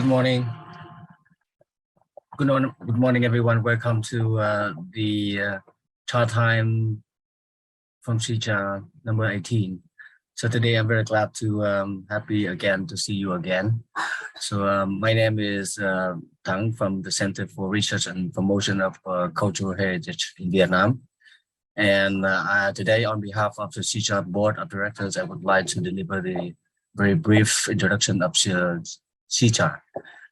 Good morning. Good morning, everyone. Welcome to the chart time from Sija number 18. So today I'm very glad to happy again to see you again. So my name is Thang from the Center for Research and Promotion of Cultural Heritage in Vietnam. And today, on behalf of the Sija Board of Directors, I would like to deliver the very brief introduction of Sija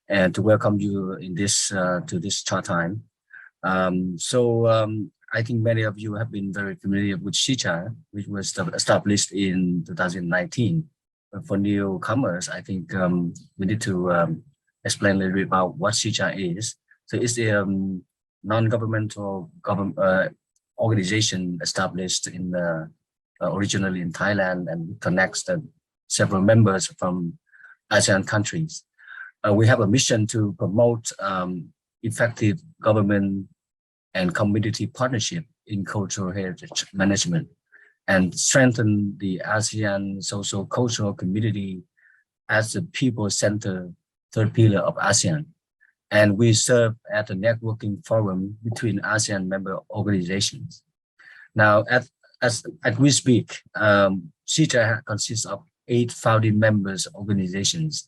and to welcome you in this to this chart time. I think many of you have been very familiar with Sija, which was established in 2019. But for newcomers, I think we need to explain a little bit about what Sija is. So it's a non-governmental organization established in originally in Thailand and connects several members from ASEAN countries. We have a mission to promote effective government and community partnership in cultural heritage management and strengthen the ASEAN social-cultural community as the people-centered third pillar of ASEAN. And we serve as a networking forum between ASEAN member organizations. Now, as we speak, Sija consists of 8 founding members organizations,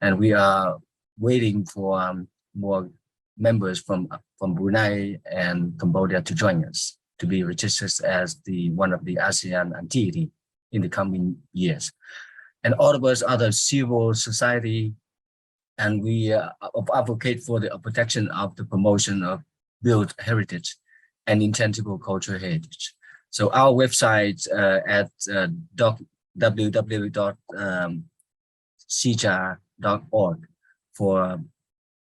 and we are waiting for more members from Brunei and Cambodia to join us to be registered as one of the ASEAN entity in the coming years. And all of us are the civil society, and we advocate for the protection of the promotion of built heritage and intangible cultural heritage. So our website at www.sija.org for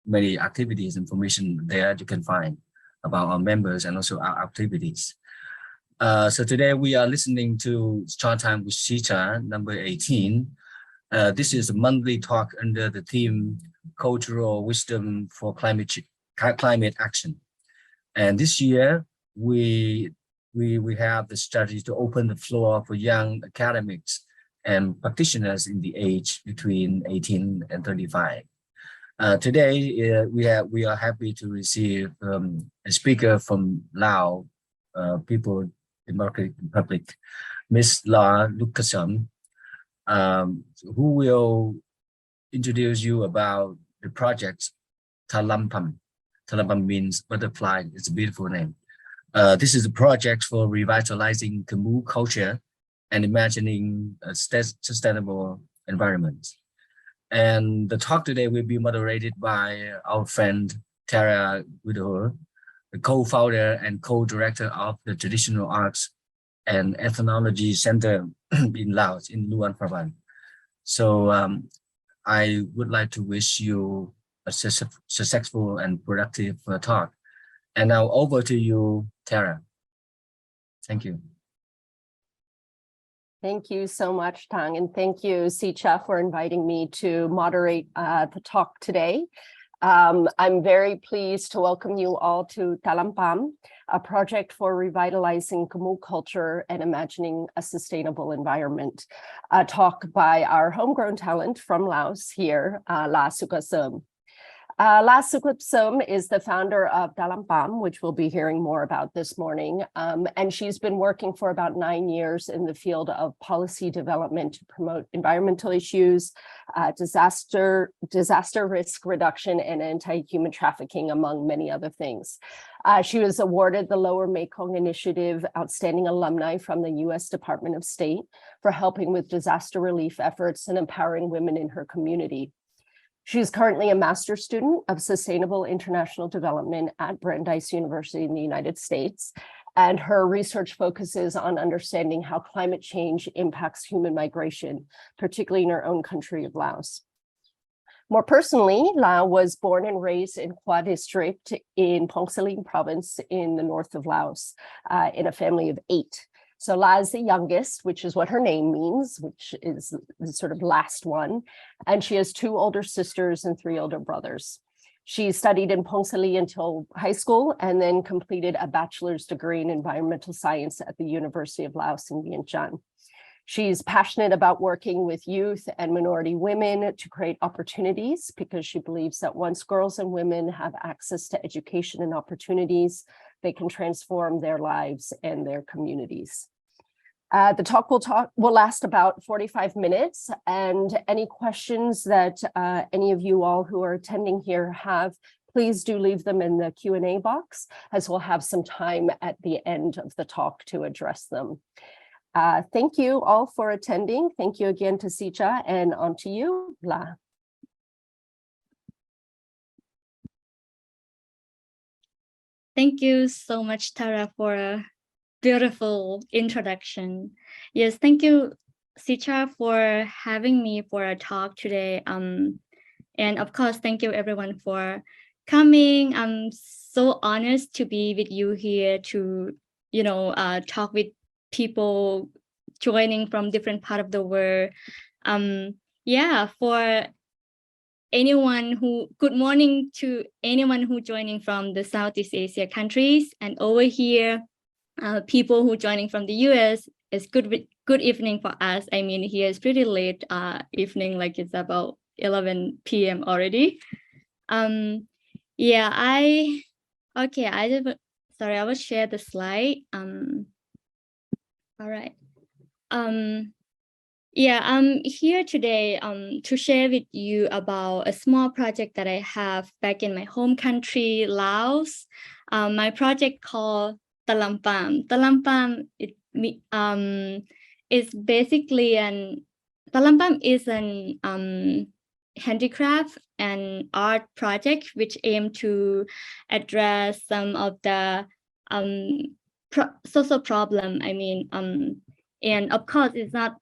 many activities, information there you can find about our members and also our activities. So today we are listening to Chart Time with Sija number 18. This is a monthly talk under the theme Cultural Wisdom for Climate Action. And this year we have the strategy to open the floor for young academics and practitioners in the age between 18 and 35. Today, we are happy to receive a speaker from Laos, People Democratic Republic, Ms. Lah Soukkaseum, who will introduce you about the project Talampam. Talampam means butterfly. It's a beautiful name. This is a project for revitalizing Khmu culture and imagining a sustainable environment. And the talk today will be moderated by our friend Tara Widor, the co-founder and co-director of the Traditional Arts and Ethnology Center in Laos, in Luang Prabang. So I would like to wish you a successful and productive talk. And now over to you, Tara. Thank you. Thank you so much, Tang, and thank you, Sija, for inviting me to moderate the talk today. I'm very pleased to welcome you all to Talampam, a project for revitalizing Khmu culture and imagining a sustainable environment. A talk by our homegrown talent from Laos here, Lah Soukkaseum. Lah Soukkaseum is the founder of Talampam, which we'll be hearing more about this morning. And she's been working for about 9 years in the field of policy development to promote environmental issues, disaster risk reduction, and anti-human trafficking, among many other things. She was awarded the Lower Mekong Initiative Outstanding Alumni from the U.S. Department of State for helping with disaster relief efforts and empowering women in her community. She's currently a master's student of Sustainable International Development at Brandeis University in the United States, and her research focuses on understanding how climate change impacts human migration, particularly in her own country of Laos. More personally, Lah was born and raised in Khwa District in Phong Salim Province in the north of Laos, in a family of 8. So Lah is the youngest, which is what her name means, which is the sort of last one. And she has 2 older sisters and 3 older brothers. She studied in Phong Salim until high school and then completed a bachelor's degree in environmental science at the University of Laos in Vientiane. She's passionate about working with youth and minority women to create opportunities because she believes that once girls and women have access to education and opportunities, they can transform their lives and their communities. The talk will last about 45 minutes, and any questions that any of you all who are attending here have, please do leave them in the Q&A box, as we'll have some time at the end of the talk to address them. Thank you all for attending. Thank you again to Sicha, and on to you, Lah. Thank you so much, Tara, for a beautiful introduction. Yes, thank you, Sicha, for having me for a talk today. And of course, thank you everyone for coming. I'm so honored to be with you here to, talk with people joining from different part of the world. For anyone good morning to anyone who joining from the Southeast Asia countries, and over here, people who joining from the US. It's good evening for us. I mean, here is pretty late evening, like it's about 11 p.m. already. I will share the slide. All right. I'm here today to share with you about a small project that I have back in my home country, Laos. My project called Talampam. Talampam is basically Talampam is an handicraft and art project which aim to address some of the social problem. I mean, and of course, it's not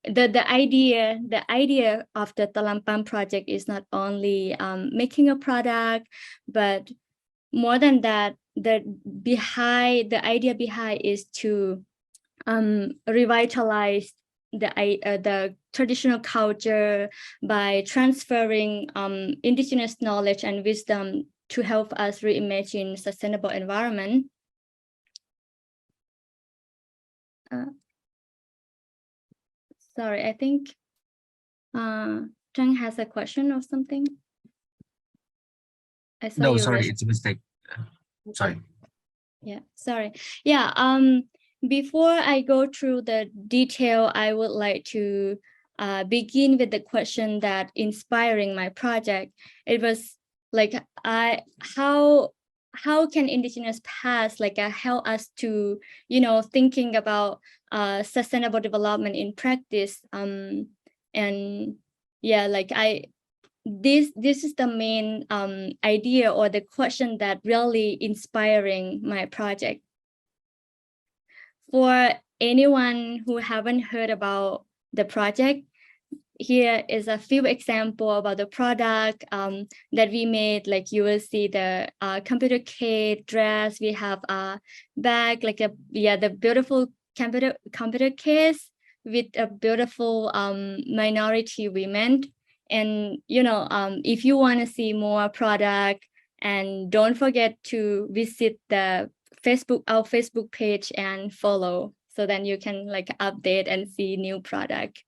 the idea of the Talampam project is not only making a product, but more than that, the idea behind is to revitalize the traditional culture by transferring indigenous knowledge and wisdom to help us reimagine sustainable environment. Sorry, I think Zhang has a question or something. No, sorry, it's a mistake. Sorry. Yeah, sorry. Yeah, before I go through the detail, I would like to begin with the question that inspiring my project. It was like, how can indigenous past help us to, thinking about sustainable development in practice? This is the main idea or the question that really inspiring my project. For anyone who haven't heard about the project, here is a few examples about the product that we made. Like you will see the computer case, dress. We have a bag, the beautiful computer case with a beautiful minority women. And if you want to see more product, and don't forget to visit our Facebook page and follow, so then you can update and see new product.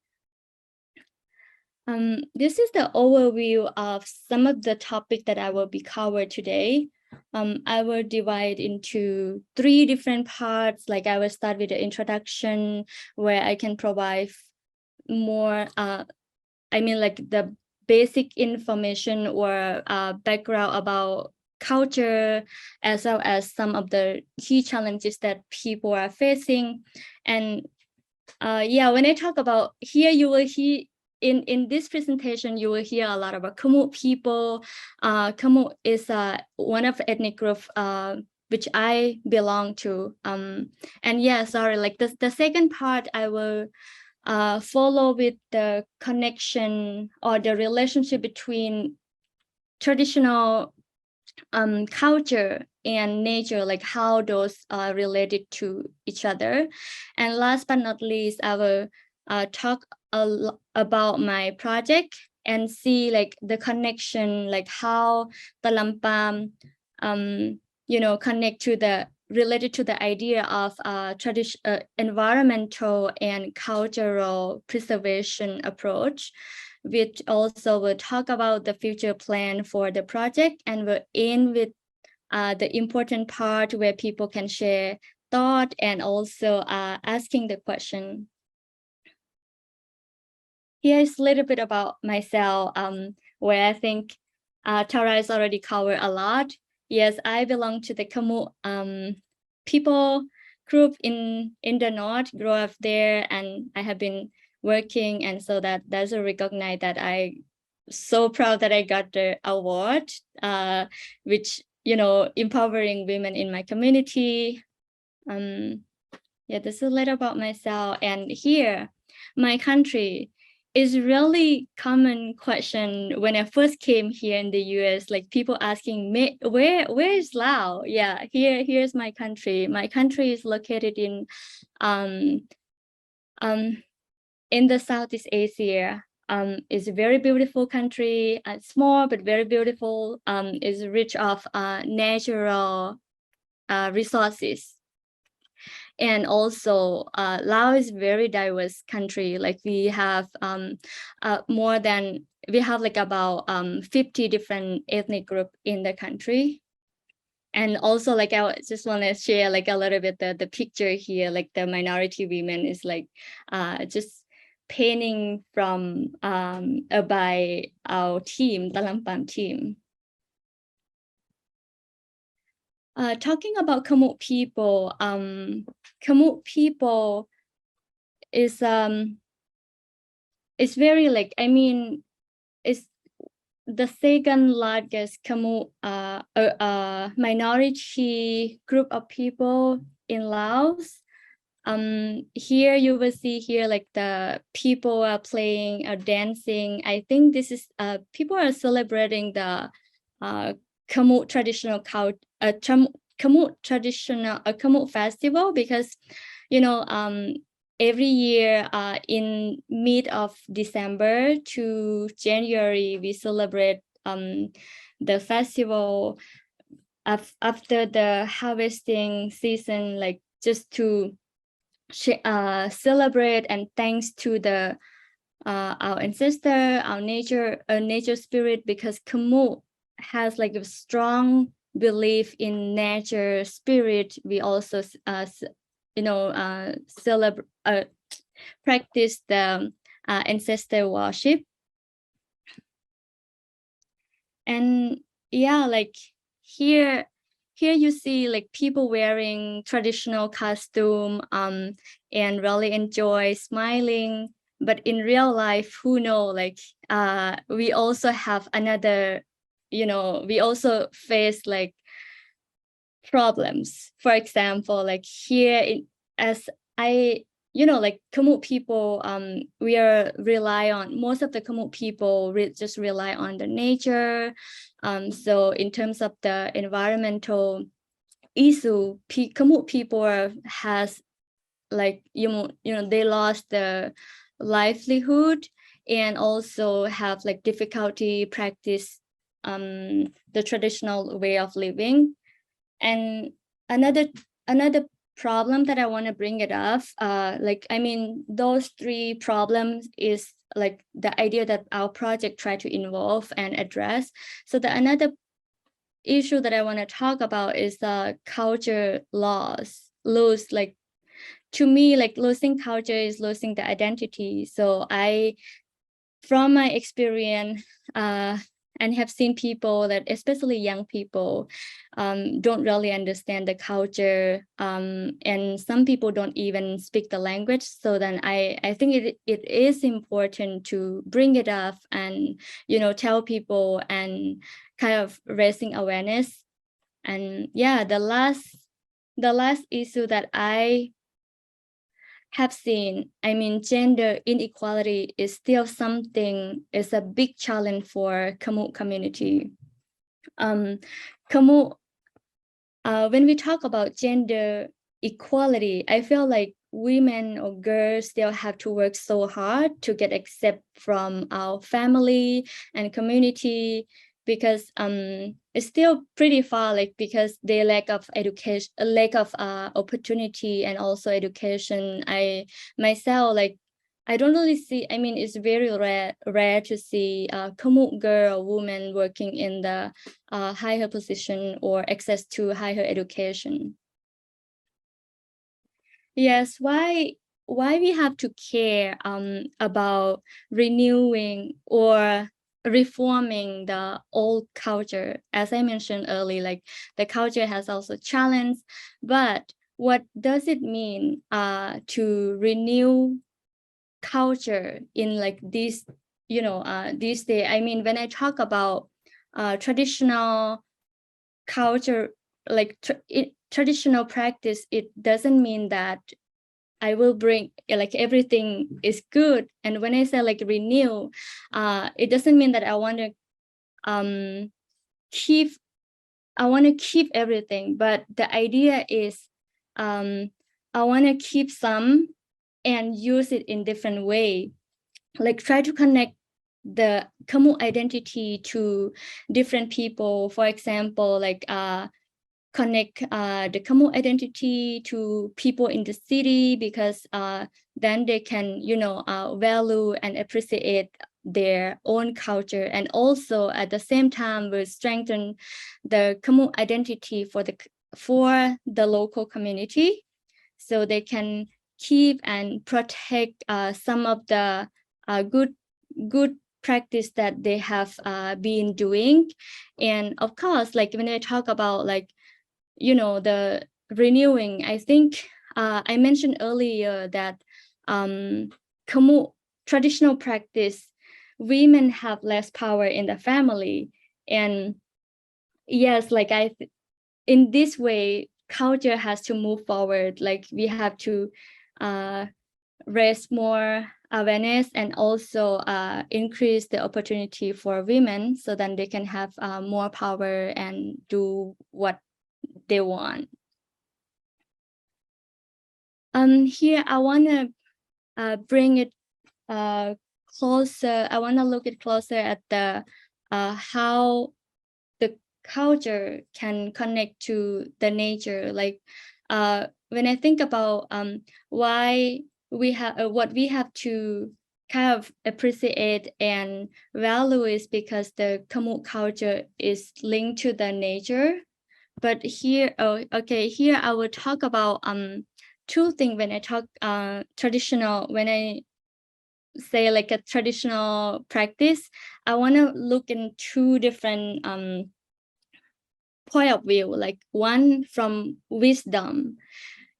This is the overview of some of the topic that I will be covered today. I will divide into 3 different parts. I will start with the introduction, where I can provide more the basic information or background about culture, as well as some of the key challenges that people are facing. And when I talk about here, you will hear in this presentation, you will hear a lot about Khmu people. Khmu is one of the ethnic group which I belong to. The second part, I will follow with the connection or the relationship between traditional culture and nature, how those are related to each other. And last but not least, I will talk about my project and see the connection, how Talampam connect to the related to the idea of environmental and cultural preservation approach, which also will talk about the future plan for the project, and will end with the important part where people can share thought and also asking the question. Here's a little bit about myself, where I think Tara has already covered a lot. Yes, I belong to the Khmu people group in the north, grew up there, and I have been working, and so that's a recognize that I so proud that I got the award, which, you know, empowering women in my community. Yeah, this is a little about myself. And here, my country is really common question when I first came here in the US, like people asking me, where is Laos? Yeah, here's my country. My country is located in the Southeast Asia. It's a very beautiful country, small but very beautiful, is rich of natural resources. And also Laos is very diverse country. Like we have about 50 different ethnic group in the country. And also, like, I just want to share like a little bit the picture here, like the minority women is like just painting from by our team, Talampam team. Talking about Khmu people, Khmu people is it's very like, I mean, it's the second largest Khmu minority group of people in Laos. Here you will see here like the people are playing or dancing. I think this is people are celebrating the Khmu traditional Khmu festival, because, you know, every year in mid of December to January we celebrate the festival after the harvesting season, like just to celebrate and thanks to the our ancestor, our nature spirit, because Khmu has like a strong belief in nature spirit. We also you know, practice the ancestor worship. And yeah, like here you see like people wearing traditional costume and really enjoy smiling. But in real life, who know, like we also have another, you know, we also face like problems. For example, like here you know, like Khmu people, we rely on, most of the Khmu people just rely on the nature. So in terms of the environmental issue, Khmu people has like, you know, they lost the livelihood and also have like difficulty practice the traditional way of living. And another problem that I want to bring it up, like, I mean, those three problems is like the idea that our project try to involve and address. So the another issue that I want to talk about is the culture loss. Like, to me, like losing culture is losing the identity. So from my experience, and have seen people that, especially young people, don't really understand the culture, and some people don't even speak the language. So then I think it is important to bring it up and, you know, tell people and kind of raising awareness. And yeah, the last issue that I have seen, I mean, gender inequality is still something, is a big challenge for Khmu community. Khmu, when we talk about gender equality, I feel like women or girls still have to work so hard to get accept from our family and community. because it's still pretty far, like because they lack of education, lack of opportunity, and also education. I myself, like, I don't really see, I mean, it's very rare to see a Khmu girl or woman working in the higher position or access to higher education. Yes, why we have to care about renewing or reforming the old culture? As I mentioned earlier, like the culture has also challenge, but what does it mean to renew culture in like this, you know, this day? I mean, when I talk about traditional culture, like traditional practice, it doesn't mean that I will bring like everything is good. And when I say like renew, it doesn't mean that I want to keep everything, but the idea is I want to keep some and use it in different way, like try to connect the Khmu identity to different people. For example, like connect the Khmu identity to people in the city, because then they can, you know, value and appreciate their own culture, and also at the same time will strengthen the Khmu identity for the local community, so they can keep and protect some of the good practice that they have been doing. And of course, like when I talk about like, you know, the renewing, I think I mentioned earlier that Khmu traditional practice, women have less power in the family. And yes, like in this way, culture has to move forward. Like we have to raise more awareness and also increase the opportunity for women, so then they can have more power and do what they want. Here I want to bring it closer. I want to look it closer at the how the culture can connect to the nature. Like when I think about why we have what we have to kind of appreciate and value, is because the Khmu culture is linked to the nature. But here, here I will talk about two things when I talk traditional. When I say like a traditional practice, I want to look in two different point of view. Like one from wisdom.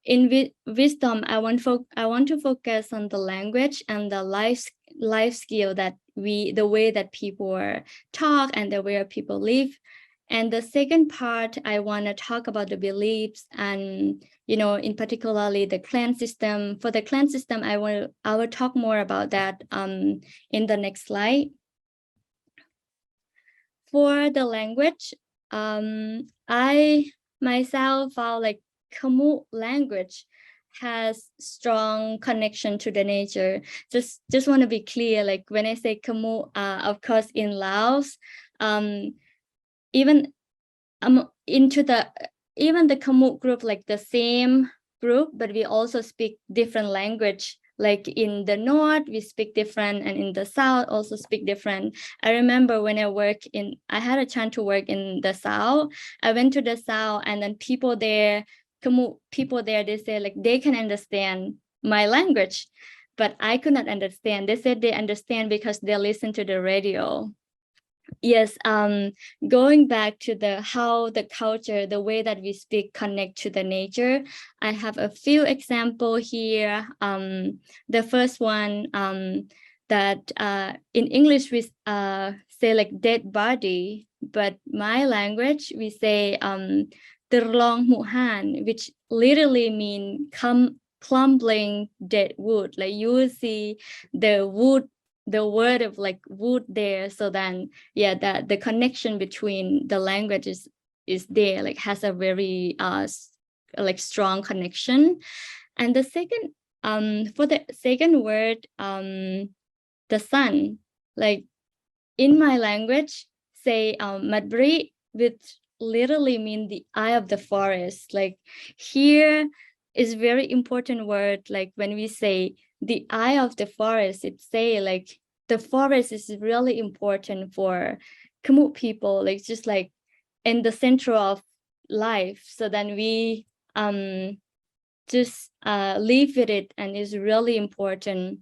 In wisdom, I want to focus on the language and the life skill that the way that people talk and the way people live. And the second part, I want to talk about the beliefs and, you know, in particularly the clan system. For the clan system, I will talk more about that in the next slide. For the language, I myself found like Khmu language has strong connection to the nature. Just want to be clear, like when I say Khmu, of course in Laos, even the Khmu group, like the same group, but we also speak different language. Like in the north, we speak different, and in the south also speak different. I remember when I had a chance to work in the south. I went to the south, and then people there, Khmu people there, they say like they can understand my language, but I could not understand. They said they understand because they listen to the radio. Yes, going back to how the culture, the way that we speak connect to the nature, I have a few examples here. The first one, that in English we say like dead body, but my language we say terlong muhan, which literally mean crumbling dead wood. Like you will see the word of like wood there. So then, yeah, the connection between the languages is there, like has a very like strong connection. And the second, for the second word, the sun, like in my language, say Madbri, which literally mean the eye of the forest. Like here is very important word. Like when we say the eye of the forest, it say like the forest is really important for Khmu people, like just like in the center of life. So then we just live with it, and is really important.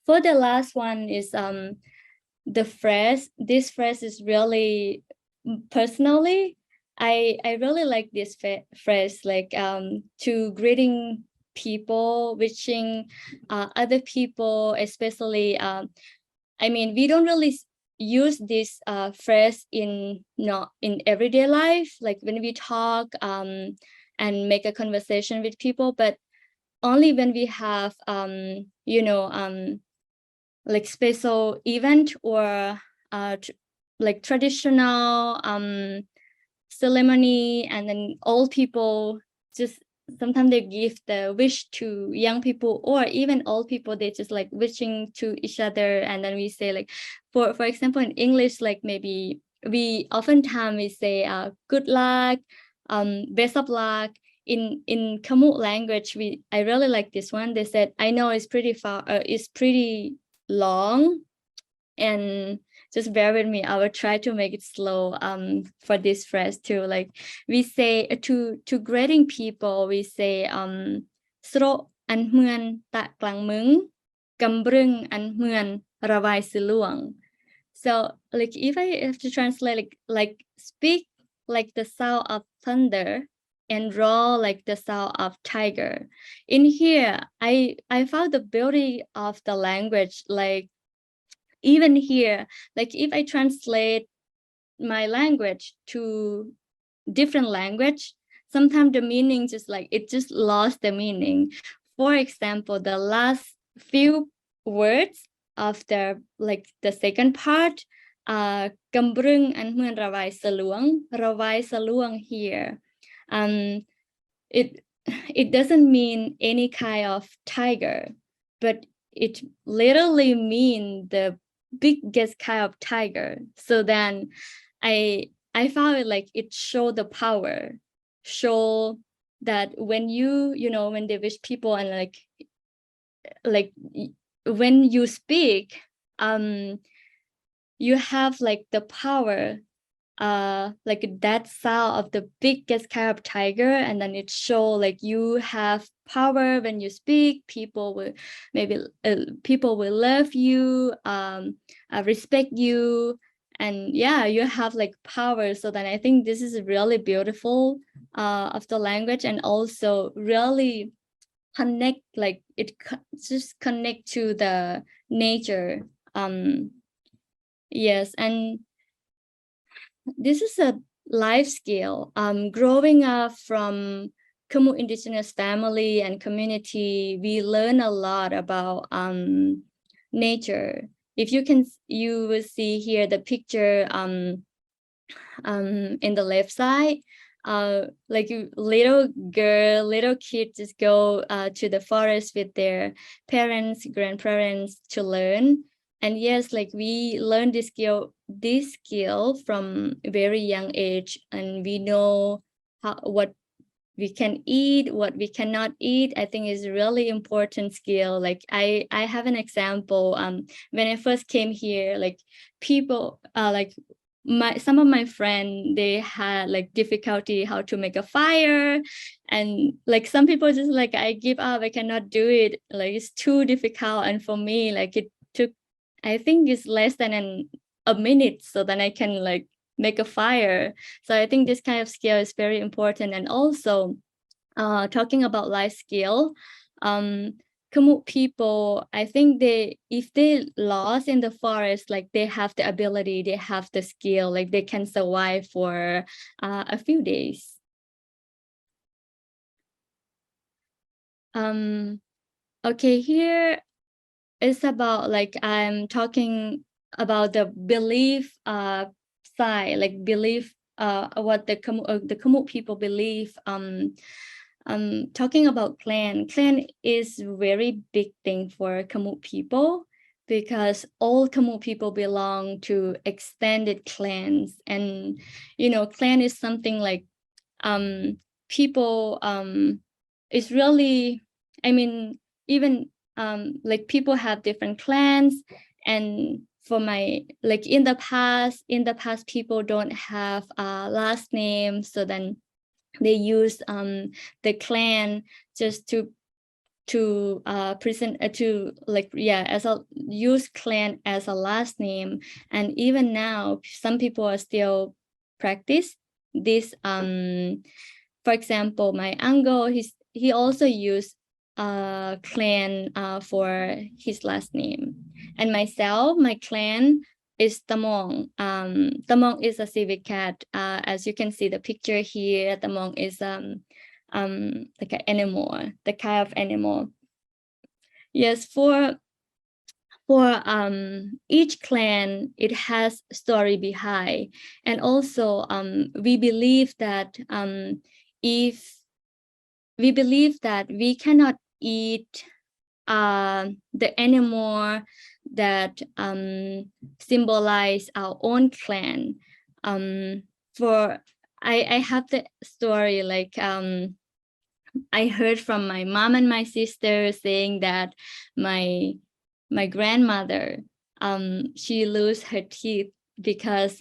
For the last one is the phrase. This phrase is really, personally, I really like this phrase, like to greeting people, wishing other people, especially I mean, we don't really use this phrase in everyday life, like when we talk and make a conversation with people, but only when we have like special event or like traditional ceremony, and then old people just sometimes they give the wish to young people, or even old people, they just like wishing to each other. And then we say like, for example, in English, like maybe we oftentimes we say good luck, best of luck. In Khmu language, I really like this one. They said, I know it's pretty far, it's pretty long, and just bear with me, I will try to make it slow for this phrase too. Like we say to greeting people, we say sro an hmuan ta klang mung, kambrung an hmuan rawai siluang. So like if I have to translate, like speak like the sound of thunder and roar like the sound of tiger. In here, I found the beauty of the language. Like even here, like if I translate my language to different language, sometimes the meaning just like it just lost the meaning. For example, the last few words of the like the second part, kambrung and hmuan rawai saluang here, it doesn't mean any kind of tiger, but it literally mean the biggest kind of tiger. So then I found it like it showed the power, show that when when they wish people, and like when you speak, you have like the power, like that sound of the biggest kind of tiger, and then it show like you have power when you speak. People will people will love you, respect you, and yeah, you have like power. So then I think this is really beautiful of the language, and also really connect, like it just connect to the nature. Yes, and this is a life skill. Growing up from Khmu indigenous family and community, we learn a lot about nature. If you will see here the picture in the left side, like little kids just go to the forest with their parents, grandparents to learn. And yes, like we learn this skill from a very young age, and we know what we can eat, what we cannot eat. I think is a really important skill. Like I have an example. When I first came here, like people like some of my friends, they had like difficulty how to make a fire, and like some people just like, I give up, I cannot do it, like it's too difficult. And for me, like it took, I think it's less than a minute, so then I can like make a fire. So I think this kind of skill is very important. And also talking about life skill, Khmu people, I think if they lost in the forest, like they have the ability, they have the skill, like they can survive for a few days. Okay, here is about like I'm talking about the belief side, like belief what the Khmu people believe. Talking about clan is very big thing for Khmu people. because all Khmu people belong to extended clans, and clan is something like people it's really, I mean, even like people have different clans, and for my like in the past people don't have a last name, so then they use the clan just to present to like as a use clan as a last name. And even now some people are still practice this. For example, my uncle, he also used clan for his last name. And myself, my clan is Tamong. Tamong is a civet cat. As you can see the picture here, Tamong is like an animal, the kind of animal. Yes, for each clan, it has story behind. And also we believe that we cannot eat the animal that symbolize our own clan. For I have the story like I heard from my mom and my sister saying that my grandmother she lose her teeth because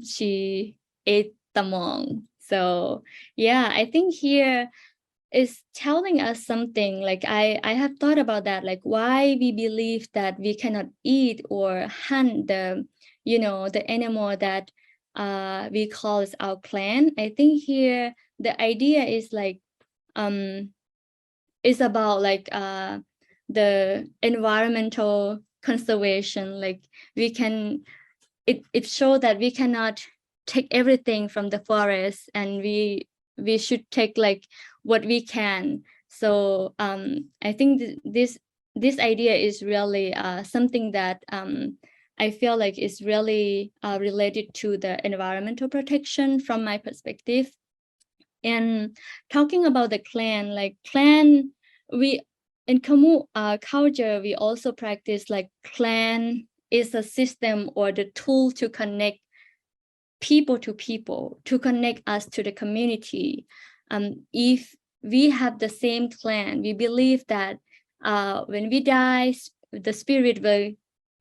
she ate tamong. So yeah, I think here is telling us something. Like I have thought about that, like why we believe that we cannot eat or hunt the the animal that we call as our clan. I think here the idea is like is about like the environmental conservation. Like we can it shows that we cannot take everything from the forest, and we should take like what we can. So I think this idea is really something that I feel like is really related to the environmental protection from my perspective. And talking about the clan, like clan, we in Khmu culture, we also practice like clan is a system or the tool to connect people to people, to connect us to the community. If we have the same clan, we believe that when we die, the spirit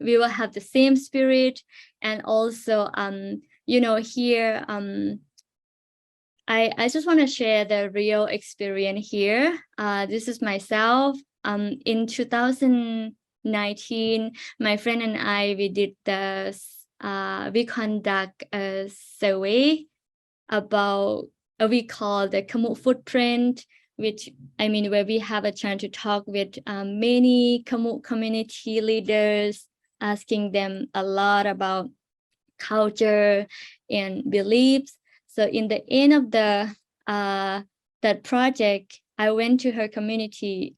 we will have the same spirit. And also here I just want to share the real experience here. This is myself. In 2019, my friend and I, we conduct a survey about we call the Khmu footprint, which where we have a chance to talk with many Khmu community leaders, asking them a lot about culture and beliefs. So in the end of the that project, I went to her community.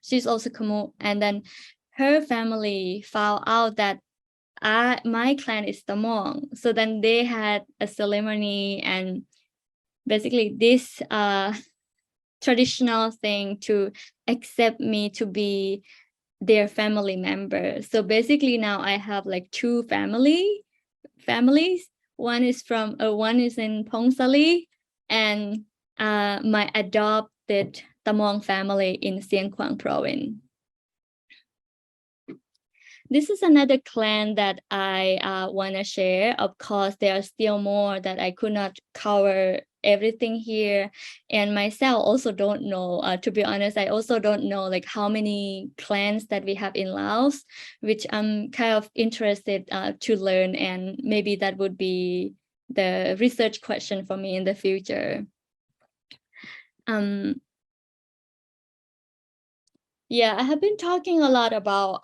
She's also Khmu, and then her family found out that my clan is the Hmong. So then they had a ceremony, and basically this traditional thing to accept me to be their family member. So basically now I have like two families. One is in Pongsali, and my adopted Tamong family in Siêng Khoang province. This is another clan that I want to share. Of course, there are still more that I could not cover everything here. And myself also don't know, to be honest, I also don't know like how many clans that we have in Laos, which I'm kind of interested to learn. And maybe that would be the research question for me in the future. Yeah, I have been talking a lot about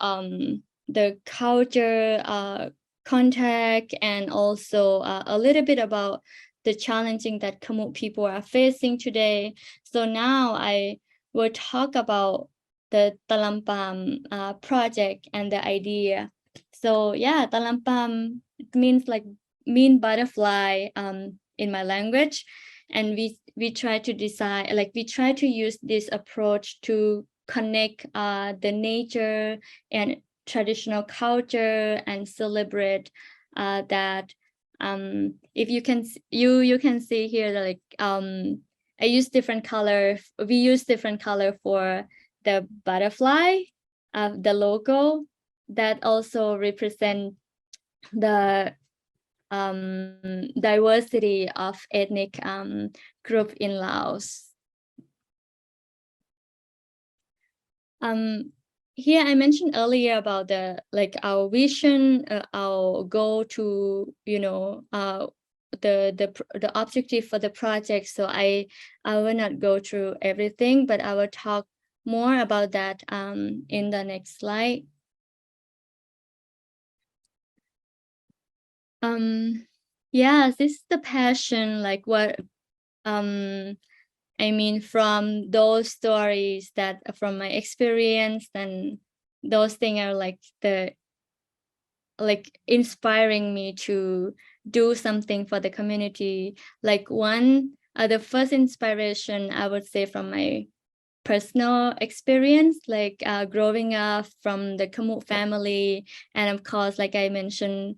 the culture contact, and also a little bit about the challenging that Khmu people are facing today. So now I will talk about the Talampam project and the idea. So yeah, Talampam means mean butterfly in my language, and we try to decide, like we try to use this approach to connect the nature and traditional culture and celebrate that. If you can see here that like I use different color. We use different color for the butterfly, the logo that also represent the diversity of ethnic group in Laos. Here I mentioned earlier about the like our vision, our goal to the objective for the project. So I will not go through everything, but I will talk more about that in the next slide. Yeah, this is the passion, like what I mean, from those stories that from my experience, and those things are like inspiring me to do something for the community. Like the first inspiration I would say from my personal experience, like growing up from the Khmu family, and of course, like I mentioned,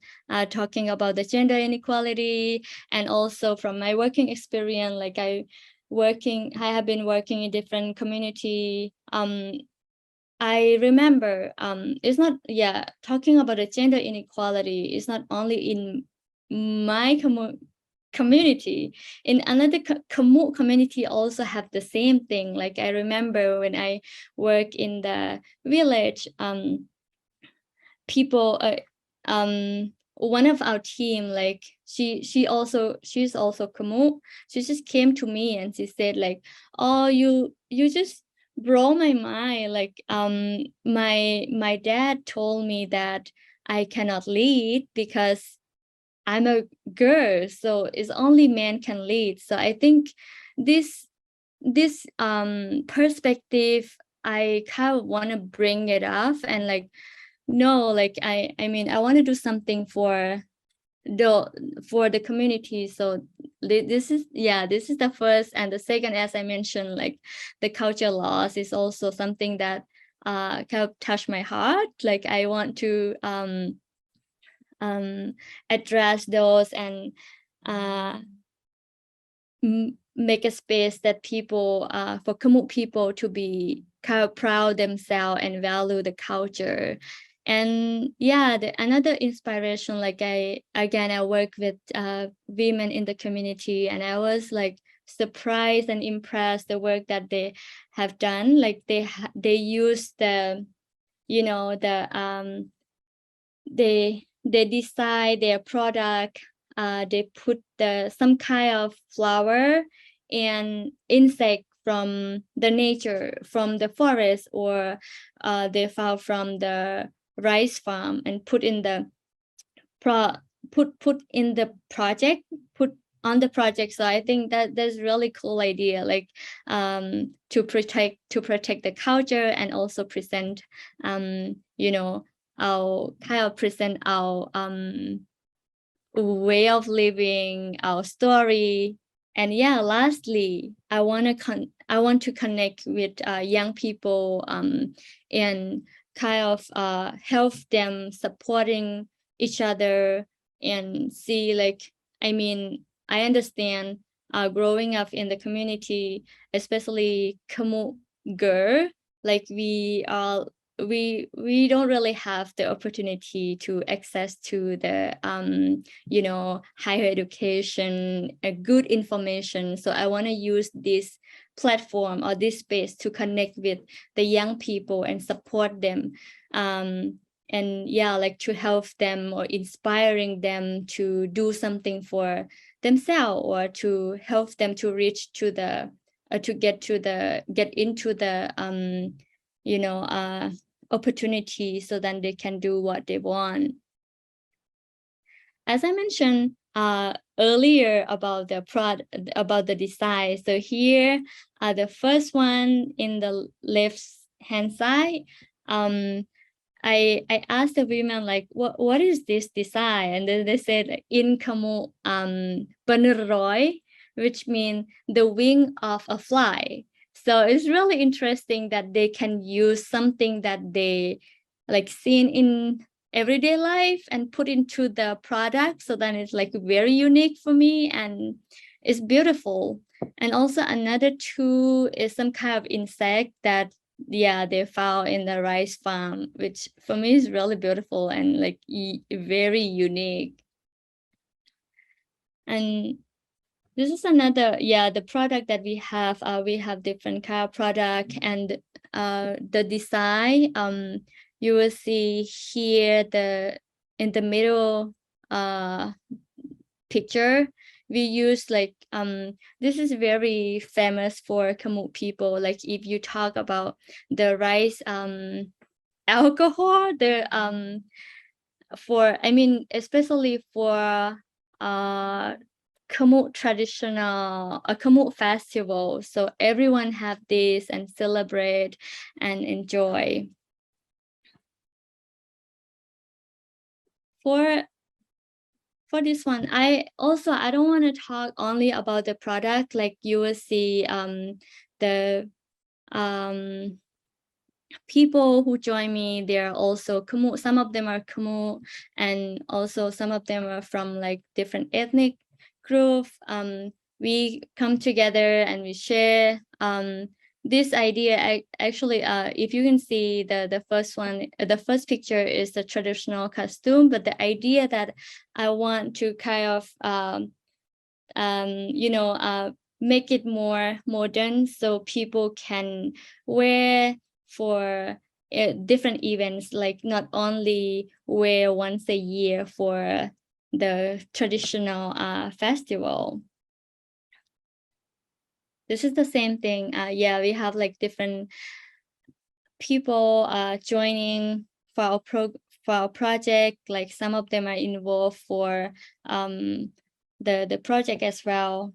talking about the gender inequality, and also from my working experience, like I have been working in different community. I remember it's not talking about the gender inequality is not only in my community. In another Khmu community also have the same thing. Like I remember when I work in the village, people one of our team, like she's also Khmu. She just came to me and she said like, oh, you just blow my mind. Like my dad told me that I cannot lead because I'm a girl, so it's only men can lead. So I think this perspective, I kind of want to bring it up and like, no, like I mean I want to do something for the community. So this is the first. And the second, as I mentioned, like the culture loss is also something that kind of touched my heart. Like I want to address those and make a space that people for Khmu people to be kind of proud themselves and value the culture. And another inspiration, like I work with women in the community, and I was like surprised and impressed the work that they have done. Like they use the they design their product, they put some kind of flower and insect from the nature, from the forest, or they found from the rice farm, and put in the put in the project, put on the project. So I think that that's really cool idea, like to protect the culture and also present our kind of present our way of living, our story. And lastly, I want to connect with young people and kind of help them supporting each other, and see, like, I mean, I understand growing up in the community, especially Khmu girl, like we don't really have the opportunity to access to the higher education, good information. So I want to use this platform or this space to connect with the young people and support them, and like to help them or inspiring them to do something for themselves, or to help them to reach to the get into the opportunity, so then they can do what they want. As I mentioned earlier about the design, so here the first one in the left hand side, I asked the women like, what is this design? And then they said in Khmu Banuroi, which means the wing of a fly. So it's really interesting that they can use something that they like seen in everyday life and put into the product. So then it's like very unique for me and it's beautiful. And also another two is some kind of insect that they found in the rice farm, which for me is really beautiful and like very unique. And this is another, the product that we have different kind of product, and the design, you will see here in the middle picture, we use like, this is very famous for Khmu people. Like if you talk about the rice alcohol, especially for Khmu traditional, a Khmu festival. So everyone have this and celebrate and enjoy. For this one, I don't want to talk only about the product. Like you will see the people who join me, they're also Khmu. Some of them are Khmu, and also some of them are from like different ethnic group. We come together and we share this idea. Actually, if you can see the first one, the first picture is the traditional costume, but the idea that I want to kind of make it more modern so people can wear for different events, like not only wear once a year for the traditional festival. This is the same thing. We have like different people joining for our project. Like some of them are involved for the project as well.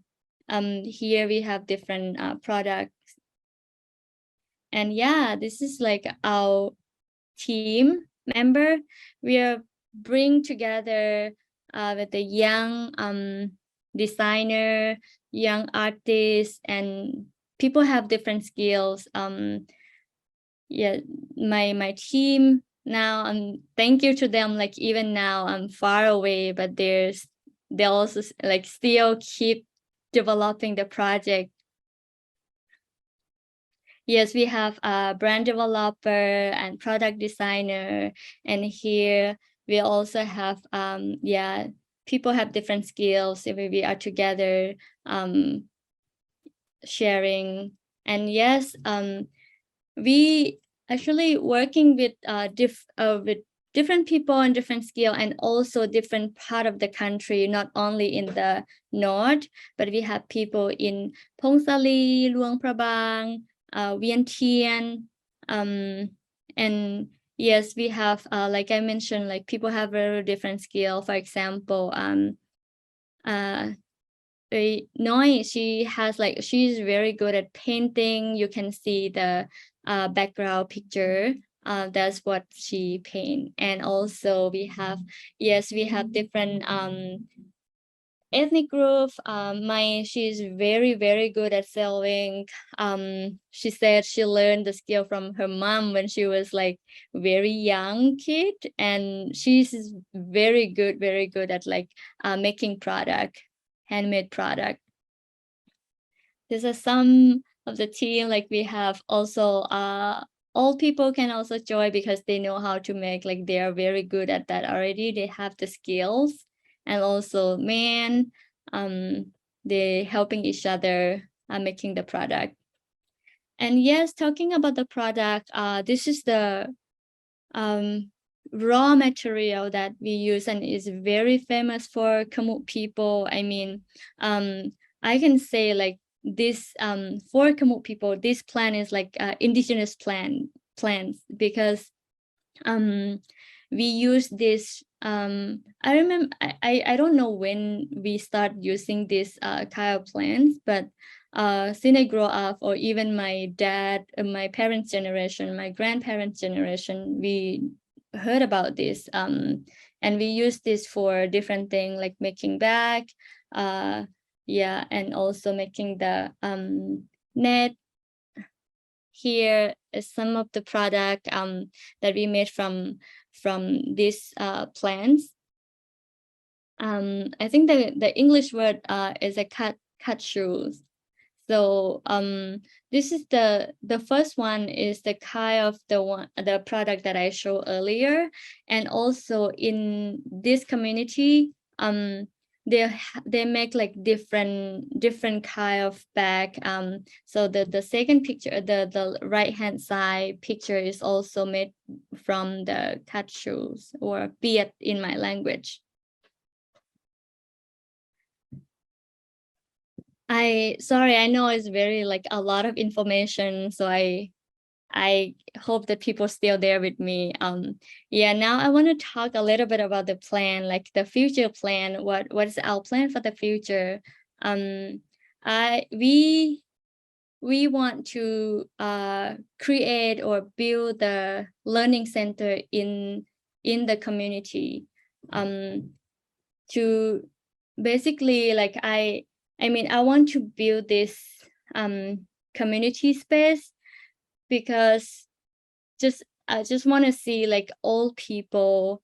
Here we have different products. And this is like our team member. We are bring together with the young designer, young artists, and people have different skills. My team now, thank you to them. Like even now I'm far away, but they also like still keep developing the project. Yes, we have a brand developer and product designer, and here we also have people have different skills. If we are together sharing. And yes, we actually working with different people and different skill, and also different part of the country, not only in the north, but we have people in Phongsaly, Luang Prabang, Vientiane, and yes, we have like I mentioned, like people have very different skill. For example, Noi, she's very good at painting. You can see the background picture. That's what she paint. And also we have different ethnic group. She's very, very good at sewing. She said she learned the skill from her mom when she was like very young kid, and she's very good at like making product, handmade product. These are some of the team. Like we have also all people can also join because they know how to make, like they are very good at that already. They have the skills. And also men, they helping each other making the product. And yes, talking about the product, this is the raw material that we use and is very famous for Khmu people. I mean, I can say like this for Khmu people, this plant is like indigenous plants because we use this. I remember I don't know when we start using this kind of plants, but since I grew up, or even my dad, my parents' generation, my grandparents' generation, we heard about this, and we use this for different things like making bag, and also making the net. here is some of the product that we made from these plants. I think the English word is a cut shoes. So this is the first one is the kind of the product that I showed earlier, and also in this community they make like different kind of bag. So the second picture, the right hand side picture is also made from the cut shoes or bead in my language. Sorry, I know it's very like a lot of information, so I hope that people still there with me. Yeah, now I want to talk a little bit about the plan, like the future plan. What is our plan for the future? We want to create or build the learning center in the community, to basically like I mean, I want to build this community space because I just want to see like old people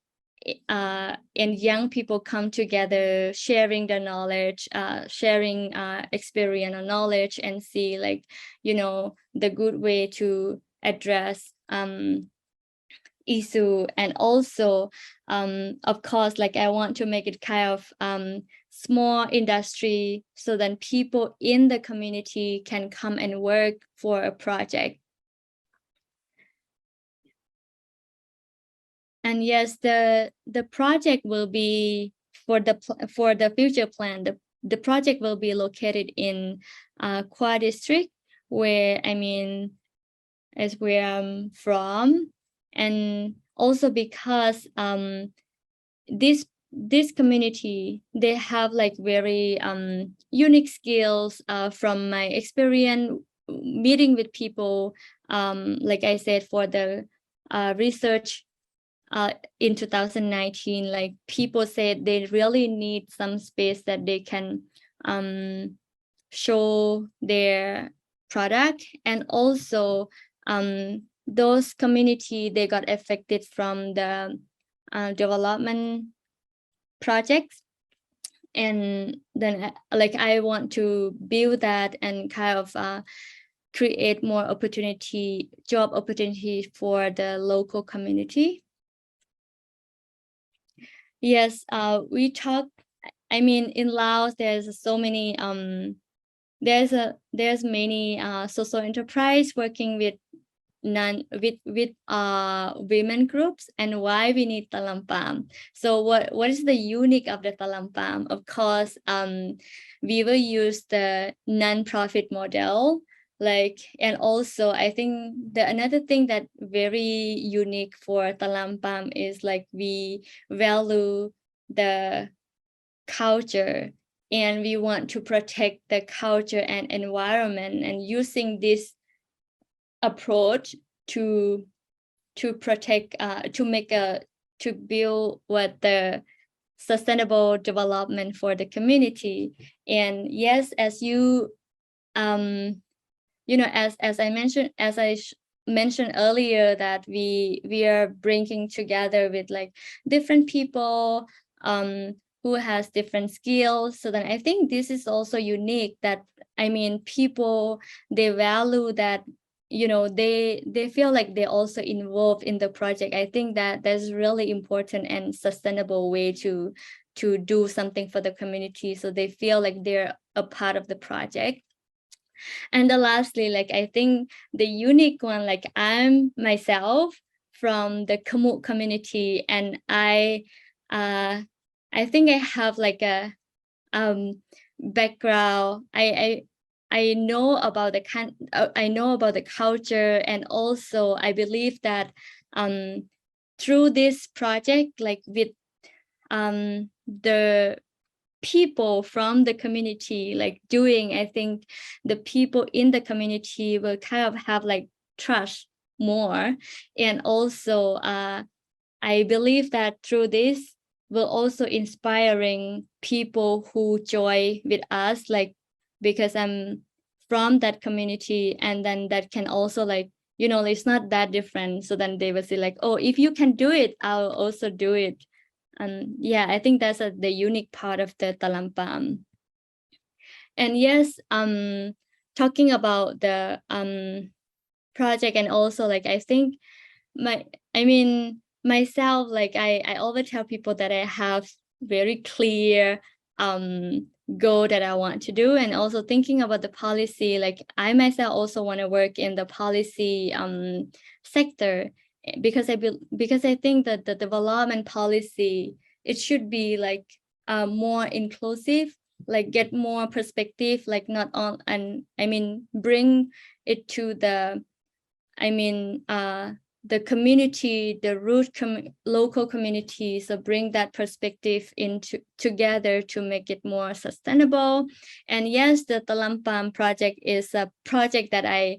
and young people come together, sharing their knowledge, sharing experience and knowledge, and see like, you know, the good way to address issue. And also of course, like I want to make it kind of small industry, so then people in the community can come and work for a project. And yes, the project will be for the future plan. The project will be located in Khmu district, where I mean is where I'm from, and also because this community, they have like very unique skills from my experience meeting with people. Like I said, for the research in 2019, like people said they really need some space that they can show their product. And also those community, they got affected from the development projects, and then like I want to build that and kind of create more job opportunity for the local community. Yes, we talk. I mean, in Laos, there's so many there's many social enterprise working with women groups, and why we need Talampam. So what is the unique of the Talampam? Of course, we will use the non-profit model, like, and also I think another thing that very unique for Talampam is like we value the culture, and we want to protect the culture and environment, and using this approach to protect to build what the sustainable development for the community. And yes, as you you know, as I mentioned earlier, that we are bringing together with like different people who has different skills. So then I think this is also unique, that I mean, people, they value that, you know, they feel like they're also involved in the project. I think that that's really important and sustainable way to do something for the community, so they feel like they're a part of the project. And then lastly, like I think the unique one, like I'm myself from the Khmu community, and I think I have like a background. I know about the culture, and also I believe that through this project, like with the people from the community like doing, I think the people in the community will kind of have like trust more. And also I believe that through this will also inspiring people who join with us, like because I'm from that community, and then that can also like, you know, it's not that different. So then they will say like, oh, if you can do it, I'll also do it. And yeah, I think that's the unique part of the Talampam. And yes, talking about the project, and also like I think myself, like I always tell people that I have very clear goal that I want to do, and also thinking about the policy, like I myself also want to work in the policy sector, because I think that the development policy, it should be like more inclusive, like get more perspective, like not on, and bring it to the the community, the local community. So bring that perspective together to make it more sustainable. And yes, the Talampam project is a project that I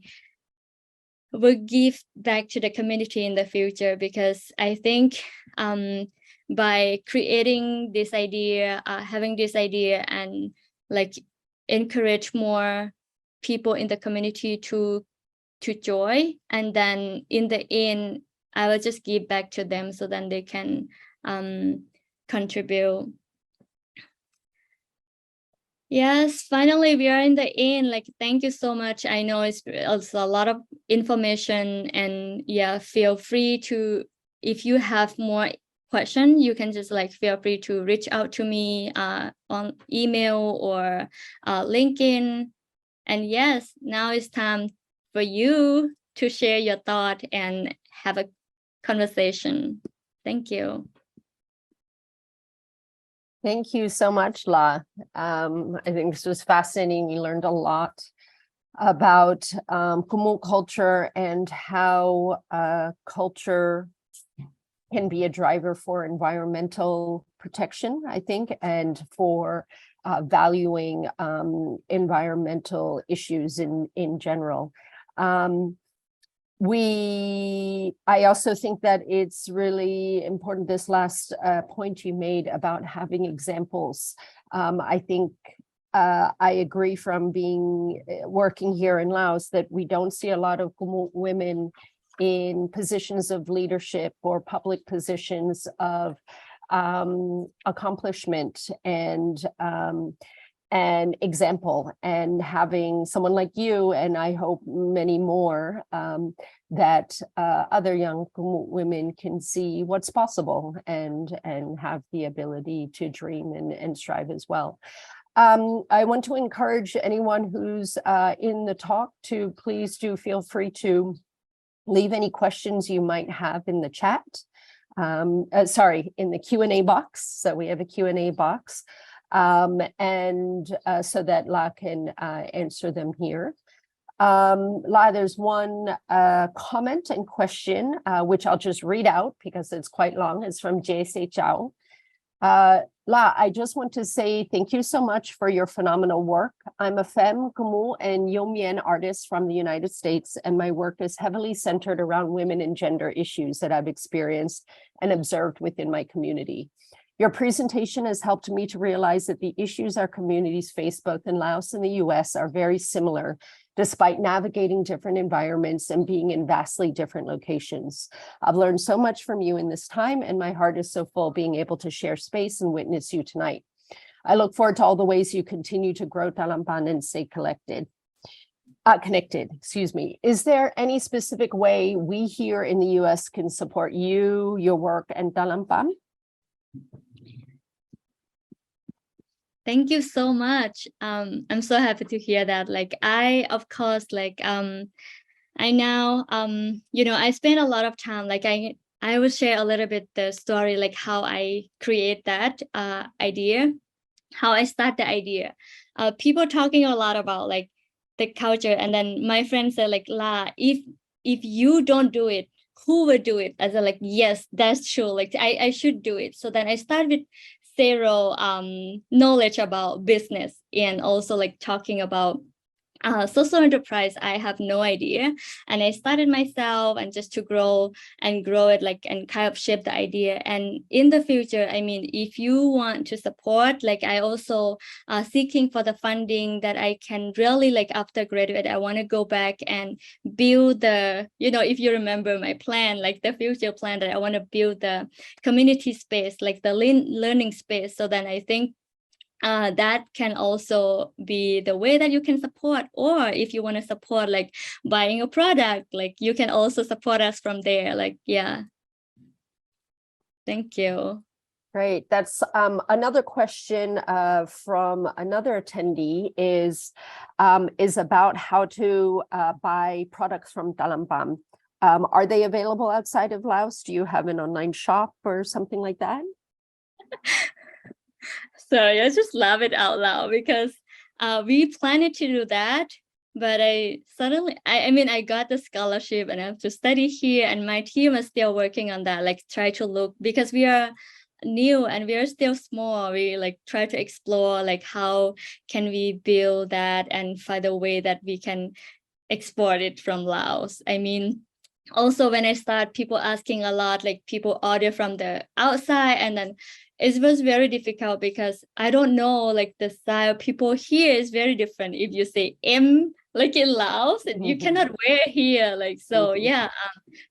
will give back to the community in the future, because I think by creating this idea, having this idea, and like encourage more people in the community to join, and then in the end I will just give back to them, so then they can contribute. Yes, finally we are in the end. Like, thank you so much. I know it's a lot of information, and yeah, feel free to, if you have more question, you can just like feel free to reach out to me on email or LinkedIn. And yes, now it's time for you to share your thought and have a conversation. Thank you. Thank you so much, La. I think this was fascinating. We learned a lot about Khmu culture and how culture can be a driver for environmental protection, I think, and for valuing environmental issues in general. I also think that it's really important, this last point you made about having examples. I think I agree from working here in Laos that we don't see a lot of Khmu women in positions of leadership or public positions of accomplishment and example, and having someone like you, and I hope many more, that other young Khmu women can see what's possible and have the ability to dream and strive as well. I want to encourage anyone who's in the talk to please do feel free to leave any questions you might have in the chat. In the Q&A box. So we have a Q&A box. So that La can answer them here. La, there's one comment and question, which I'll just read out because it's quite long. It's from J.C. Chow. La, I just want to say thank you so much for your phenomenal work. I'm a femme, Khmu, and Yomien artist from the United States, and my work is heavily centered around women and gender issues that I've experienced and observed within my community. Your presentation has helped me to realize that the issues our communities face both in Laos and the U.S. are very similar, despite navigating different environments and being in vastly different locations. I've learned so much from you in this time, and my heart is so full being able to share space and witness you tonight. I look forward to all the ways you continue to grow Talampam and stay connected. Is there any specific way we here in the U.S. can support you, your work, and Talampam? Thank you so much. I'm so happy to hear that. Like, I, of course, like, I now, I spend a lot of time, like, I will share a little bit the story, like how I create that idea, how I start the idea. People talking a lot about like the culture, and then my friend said like, La, if you don't do it, who will do it? As I like, yes, that's true. Like I should do it. So then I start with zero knowledge about business, and also like talking about social enterprise, I have no idea. And I started myself and just to grow it like and kind of shape the idea. And in the future, I mean, if you want to support, like I also seeking for the funding that I can really like after graduate, I want to go back and build the, if you remember my plan, like the future plan that I want to build the community space, like the learning space. So then I think that can also be the way that you can support, or if you want to support like buying a product, like you can also support us from there. Like, yeah. Thank you. Great. That's another question from another attendee is about how to buy products from Talampam. Are they available outside of Laos? Do you have an online shop or something like that? Sorry, I just laugh it out loud because we planned to do that, but I got the scholarship and I have to study here, and my team is still working on that, like try to look, because we are new and we are still small. We like try to explore like how can we build that and find a way that we can export it from Laos. I mean, also when I start, people asking a lot, like people order from the outside, and then it was very difficult because I don't know, like the style people here is very different. If you say M, like in Laos, you cannot wear here. Like, so yeah,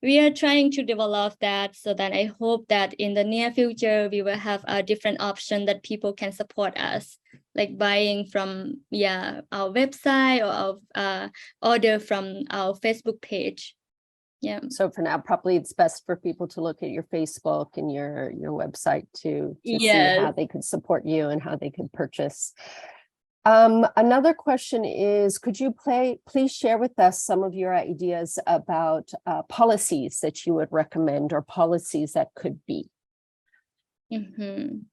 we are trying to develop that. So then I hope that in the near future, we will have a different option that people can support us, like buying from, our website or order from our Facebook page. Yeah. So for now, probably it's best for people to look at your Facebook and your website to see how they could support you and how they could purchase. Another question is, could you please share with us some of your ideas about policies that you would recommend, or policies that could be? I'm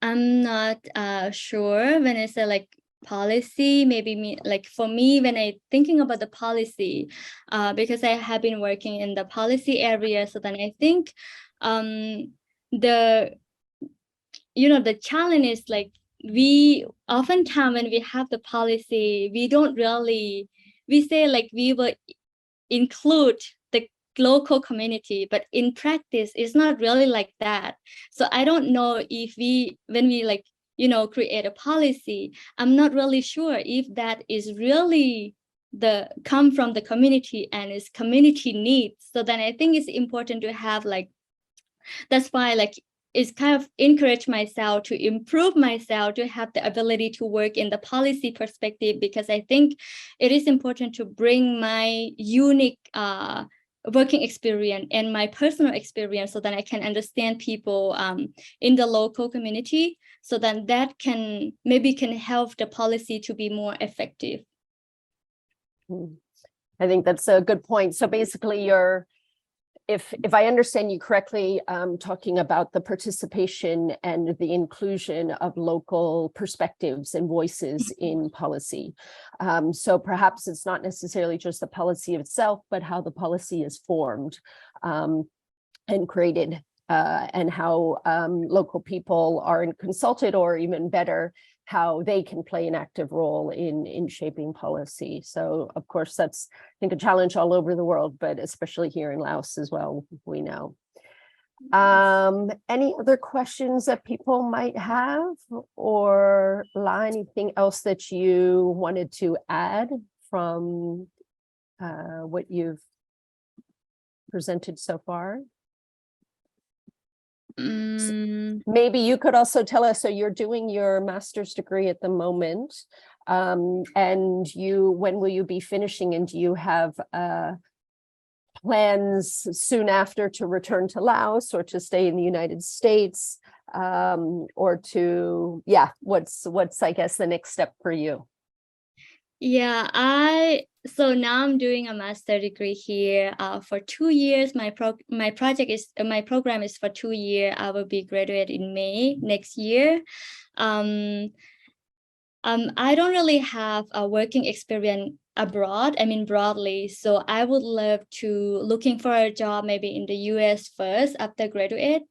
not sure when I say like policy, maybe like for me, when I thinking about the policy, because I have been working in the policy area, so then I think the challenge is like, we oftentimes when we have the policy, we say like we will include the local community, but in practice it's not really like that. So I don't know if when we like create a policy, I'm not really sure if that is really come from the community and is community needs. So then I think it's important to have like, that's why like it's kind of encourage myself to improve myself, to have the ability to work in the policy perspective, because I think it is important to bring my unique working experience and my personal experience, so that I can understand people in the local community, so then that can help the policy to be more effective. I think that's a good point. So basically if I understand you correctly, talking about the participation and the inclusion of local perspectives and voices in policy. So perhaps it's not necessarily just the policy itself, but how the policy is formed and created, and how local people are consulted, or even better, how they can play an active role in shaping policy. So of course, that's, I think, a challenge all over the world, but especially here in Laos as well, we know. Any other questions that people might have, or Lah, anything else that you wanted to add from what you've presented so far? Maybe you could also tell us, so you're doing your master's degree at the moment, and when will you be finishing, and do you have plans soon after to return to Laos, or to stay in the United States, or to, what's I guess the next step for you? So now I'm doing a master degree here for 2 years. My program is for 2 years. I will be graduate in May next year. I don't really have a working experience abroad, I mean broadly, so I would love to looking for a job maybe in the U.S. first after graduate,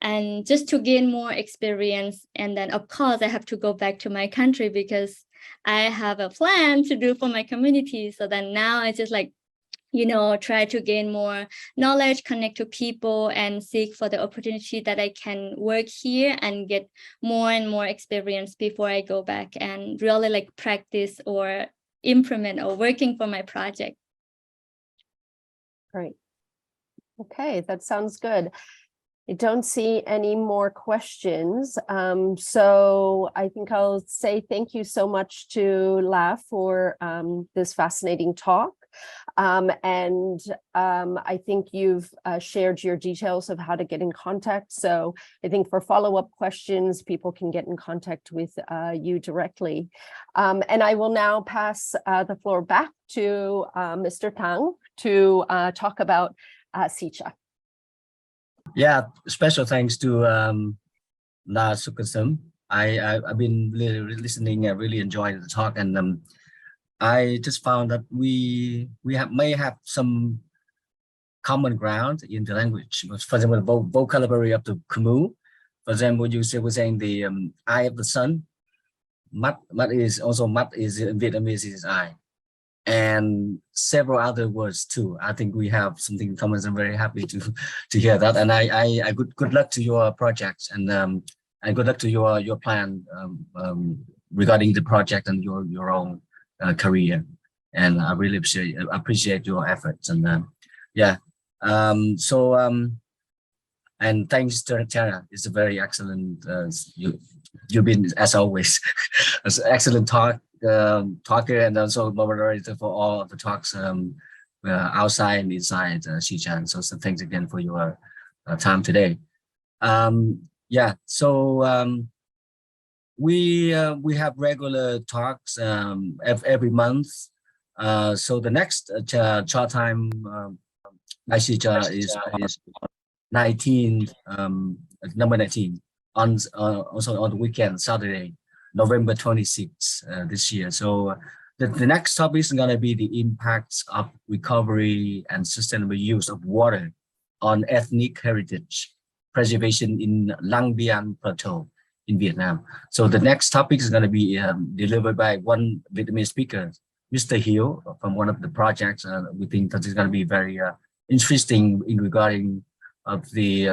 and just to gain more experience. And then of course I have to go back to my country, because I have a plan to do for my community. So then now I just like, try to gain more knowledge, connect to people, and seek for the opportunity that I can work here and get more and more experience before I go back and really like practice or implement or working for my project. Great. Okay, that sounds good. I don't see any more questions. So I think I'll say thank you so much to Lah for this fascinating talk. I think you've shared your details of how to get in contact. So I think for follow-up questions, people can get in contact with you directly. And I will now pass the floor back to Mr. Tang to talk about Sicha. Yeah, special thanks to Lah Soukkaseum. I've been really listening. I really enjoyed the talk, and I just found that we may have some common ground in the language. For example, the vocabulary of the Khmu. For example, you were saying the eye of the sun. Mat is in Vietnamese is eye, and several other words too. I think we have something in common. I'm very happy to hear that. And I good luck to your projects, and good luck to your plan regarding the project and your own career. And I really appreciate your efforts. And and thanks to Tara. It's a very excellent. You've been, as always, an excellent talker and also moderator for all of the talks outside and inside Xizang. So thanks again for your time today. We have regular talks every month. So the next chart time by Xizang is 19, number 19 on also on the weekend, Saturday, November 26th this year. So the next topic is going to be the impacts of recovery and sustainable use of water on ethnic heritage preservation in Lang Biang Plateau in Vietnam. So the next topic is going to be delivered by one Vietnamese speaker, Mr. Hiếu, from one of the projects. We think that is going to be very interesting in regarding of the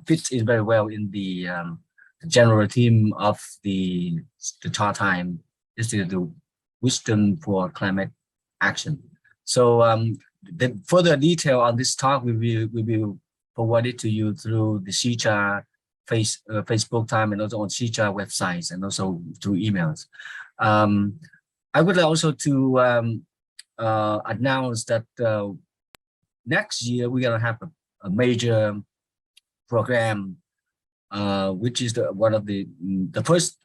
fits in very well in the general theme of the chart time is the wisdom for climate action. So the further detail on this talk will be forwarded to you through the Xizang Facebook time and also on Xizang websites and also through emails. I would like also to announce that next year we're gonna have a major program, which is one of the first.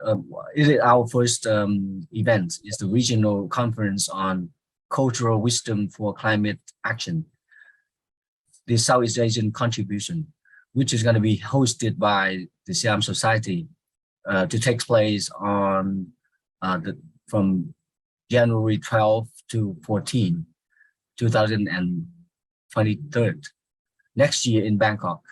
Is it our first event? Is the regional conference on cultural wisdom for climate action, the Southeast Asian contribution, which is going to be hosted by the Siam Society to take place on from January 12 to 14, 2023, next year in Bangkok.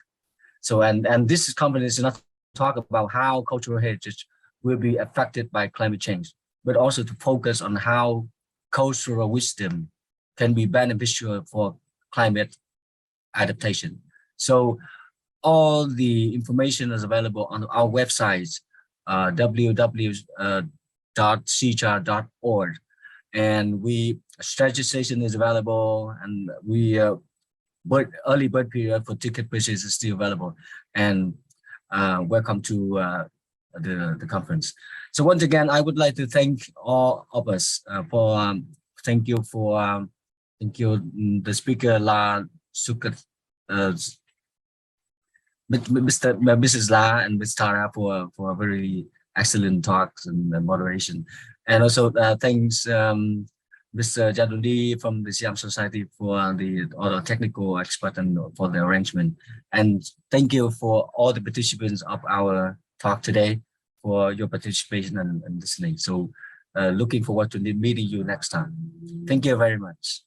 So and this conference is not to talk about how cultural heritage will be affected by climate change, but also to focus on how cultural wisdom can be beneficial for climate adaptation. So all the information is available on our website, www.xizang.org, and registration is available, and we early bird period for ticket purchase is still available, and welcome to the conference. So once again, I would like to thank all of us for thank you the speaker Lah Soukkaseum, Mrs. Lah and Ms. Tara for very excellent talks and moderation, and also thanks Mr. Jadudi from the Siam Society for all the technical expert and for the arrangement. And thank you for all the participants of our talk today for your participation and listening. So looking forward to meeting you next time. Thank you very much.